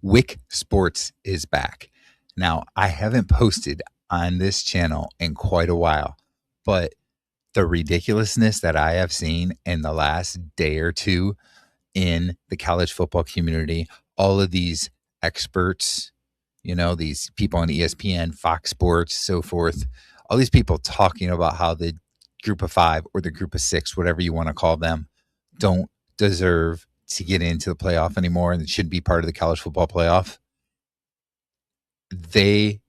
Wick Sports is back. Now, I haven't posted on this channel in quite a while, but the ridiculousness that I have seen in the last day or two in the college football community, all of these experts, these people on ESPN, Fox Sports, so forth, all these people talking about how the group of five or the group of six, whatever you want to call them, don't deserve to get into the playoff anymore and shouldn't be part of the college football playoff. They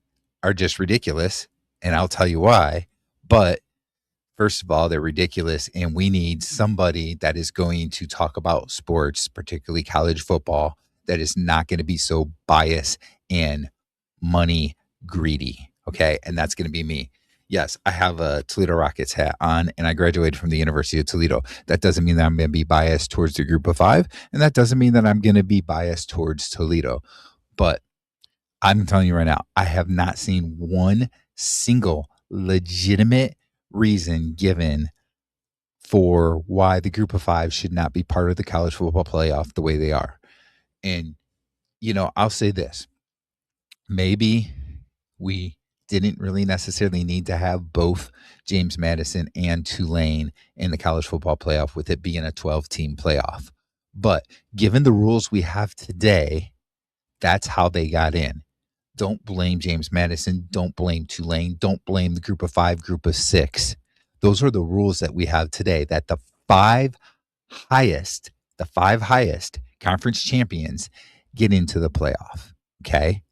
are just ridiculous. And I'll tell you why. But first of all, they're ridiculous. And we need somebody that is going to talk about sports, particularly college football, that is not going to be so biased and money greedy. Okay. And that's going to be me. Yes, I have a Toledo Rockets hat on and I graduated from the University of Toledo. That doesn't mean that I'm going to be biased towards the group of five. And that doesn't mean that I'm going to be biased towards Toledo. But I'm telling you right now, I have not seen one single legitimate reason given for why the group of five should not be part of the college football playoff the way they are. And, I'll say this. Maybe we didn't really necessarily need to have both James Madison and Tulane in the college football playoff with it being a 12-team playoff. But given the rules we have today, that's how they got in. Don't blame James Madison. Don't blame Tulane. Don't blame the group of five, group of six. Those are the rules that we have today, that the five highest conference champions get into the playoff. Okay.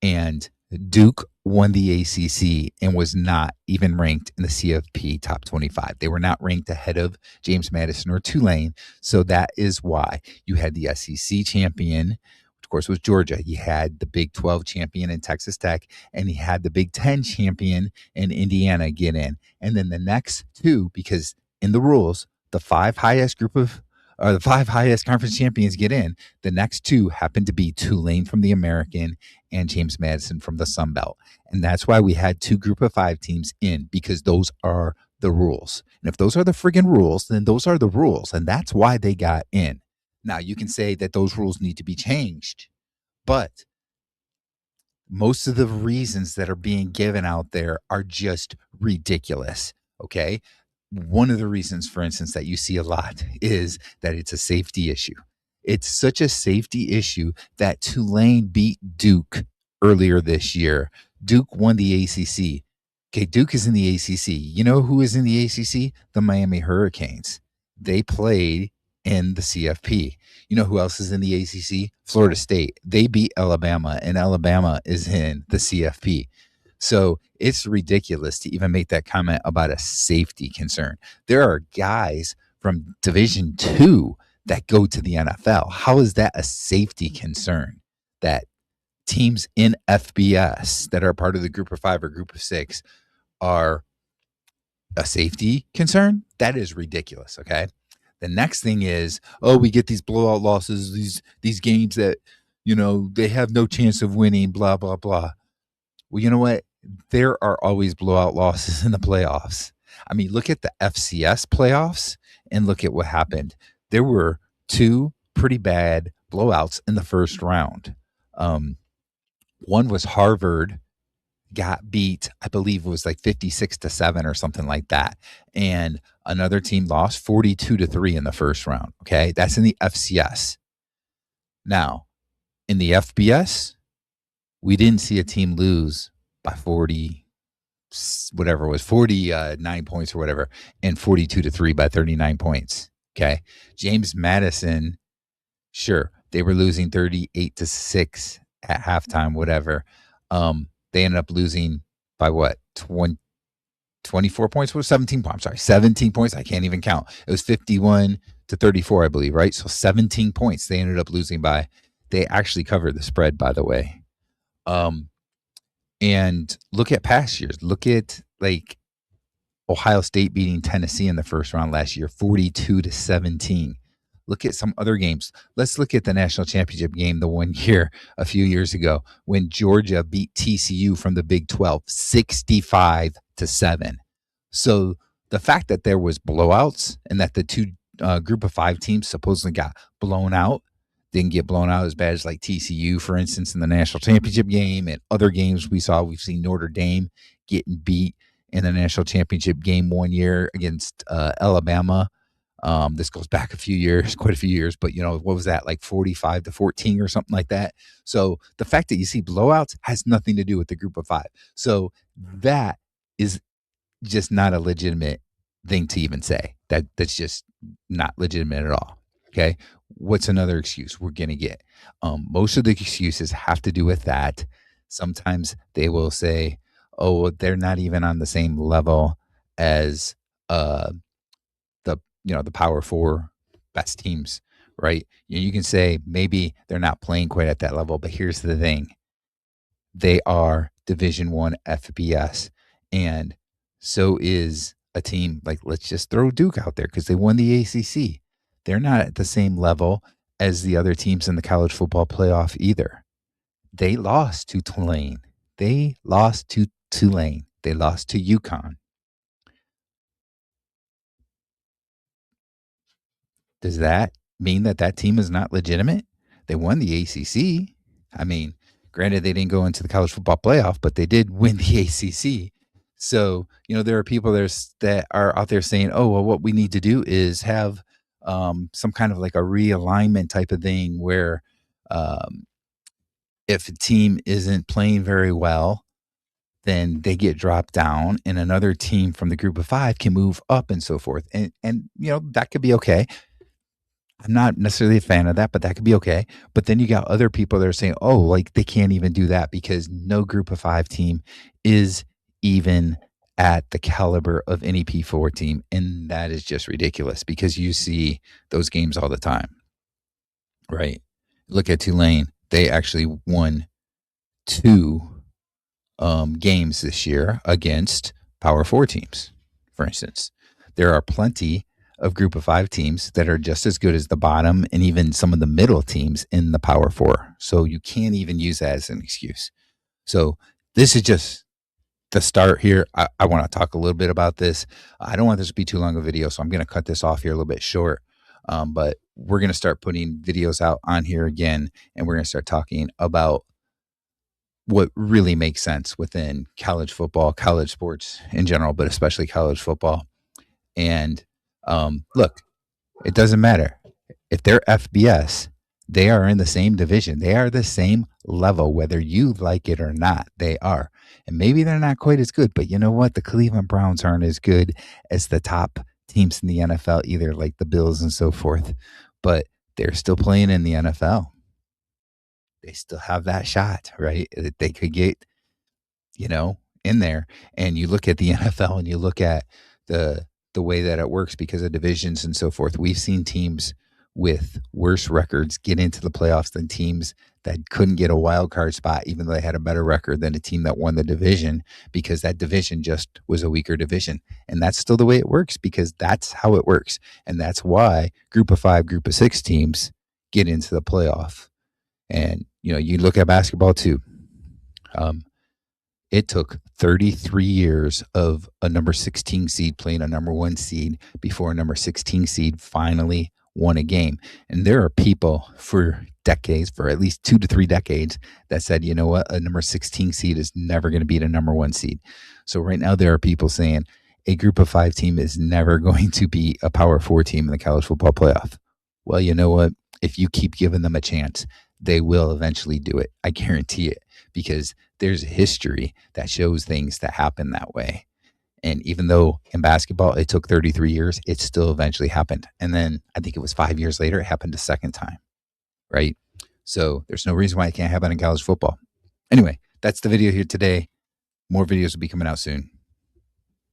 And Duke won the ACC and was not even ranked in the CFP top 25. They were not ranked ahead of James Madison or Tulane. So that is why you had the SEC champion, of course, was Georgia. You had the Big 12 champion in Texas Tech, and you had the Big 10 champion in Indiana get in. And then the next two, because in the rules, the five highest conference champions get in. The next two happen to be Tulane from the American and James Madison from the Sun Belt. And that's why we had two group of five teams in, because those are the rules. And if those are the friggin' rules, then those are the rules. And that's why they got in. Now, you can say that those rules need to be changed, but most of the reasons that are being given out there are just ridiculous, okay? One of the reasons, for instance, that you see a lot is that it's a safety issue. It's such a safety issue that Tulane beat Duke earlier this year. Duke won the ACC. Okay, Duke is in the ACC. You know who is in the ACC? The Miami Hurricanes. They played in the CFP. You know who else is in the ACC? Florida State. They beat Alabama, and Alabama is in the CFP. So it's ridiculous to even make that comment about a safety concern. There are guys from Division II that go to the NFL. How is that a safety concern? That teams in FBS that are part of the group of five or group of six are a safety concern? That is ridiculous, okay? The next thing is, we get these blowout losses, these games that, they have no chance of winning, blah, blah, blah. Well, you know what? There are always blowout losses in the playoffs. I mean, look at the FCS playoffs and look at what happened. There were two pretty bad blowouts in the first round. One was Harvard got beat, I believe it was like 56-7 or something like that. And another team lost 42-3 in the first round. Okay. That's in the FCS. Now, in the FBS, we didn't see a team lose by 49 points or whatever, and 42-3 by 39 points. Okay. James Madison, sure, they were losing 38-6 at halftime, whatever. They ended up losing by what? 24 points? What was 17 points? I'm sorry, 17 points. I can't even count. It was 51-34, I believe, right? So 17 points they ended up losing by. They actually covered the spread, by the way. And look at past years. Look at like Ohio State beating Tennessee in the first round last year, 42-17. Look at some other games. Let's look at the national championship game the one year a few years ago when Georgia beat TCU from the Big 12, 65-7. So the fact that there was blowouts and that the two group of five teams supposedly got blown out, didn't get blown out as bad as like TCU, for instance, in the national championship game, and other games we've seen Notre Dame getting beat in the national championship game one year against Alabama. This goes back a few years, quite a few years, but what was that, like 45-14 or something like that? So the fact that you see blowouts has nothing to do with the group of five. So that is just not a legitimate thing to even say. That's just not legitimate at all. Okay. What's another excuse we're going to get? Most of the excuses have to do with that. Sometimes they will say, oh, well, they're not even on the same level as the Power Four best teams, right? You can say maybe they're not playing quite at that level, but here's the thing: they are Division One FBS, and so is a team like, let's just throw Duke out there because they won the ACC. They're not at the same level as the other teams in the college football playoff either. They lost to Tulane. They lost to Tulane. They lost to UConn. Does that mean that that team is not legitimate? They won the ACC. I mean, granted, they didn't go into the college football playoff, but they did win the ACC. So, there are people that are out there saying, oh, well, what we need to do is have some kind of like a realignment type of thing where um, if a team isn't playing very well, then they get dropped down and another team from the group of five can move up and so forth. And that could be okay. I'm not necessarily a fan of that, but that could be okay. But then you got other people that are saying, oh, like they can't even do that because no group of five team is even at the caliber of any P4 team. And that is just ridiculous because you see those games all the time, right? Look at Tulane. They actually won two games this year against Power Four teams, for instance. There are plenty of group of five teams that are just as good as the bottom and even some of the middle teams in the Power Four. So you can't even use that as an excuse. So this is just the start here. I want to talk a little bit about this. I don't want this to be too long a video, so I'm going to cut this off here a little bit short. But we're going to start putting videos out on here again, and we're going to start talking about what really makes sense within college football, college sports in general, but especially college football. And look, it doesn't matter. If they're FBS, they are in the same division. They are the same level, whether you like it or not. They are. And maybe they're not quite as good, but you know what? The Cleveland Browns aren't as good as the top teams in the NFL either, like the Bills and so forth. But they're still playing in the NFL. They still have that shot, right? They could get, in there. And you look at the NFL and you look at the way that it works because of divisions and so forth. We've seen teams with worse records get into the playoffs than teams that couldn't get a wild card spot, even though they had a better record than a team that won the division, because that division just was a weaker division. And that's still the way it works because that's how it works. And that's why group of five, group of six teams get into the playoff. And, you look at basketball too. It took 33 years of a number 16 seed playing a number one seed before a number 16 seed finally won a game. And there are people for decades, for at least 2 to 3 decades, that said, you know what, a number 16 seed is never going to beat a number one seed. So right now there are people saying a group of five team is never going to be a power four team in the college football playoff. Well, you know what? If you keep giving them a chance, they will eventually do it. I guarantee it, because there's a history that shows things that happen that way. And even though in basketball it took 33 years, it still eventually happened. And then I think it was 5 years later, it happened a second time, right? So there's no reason why it can't happen in college football. Anyway, that's the video here today. More videos will be coming out soon.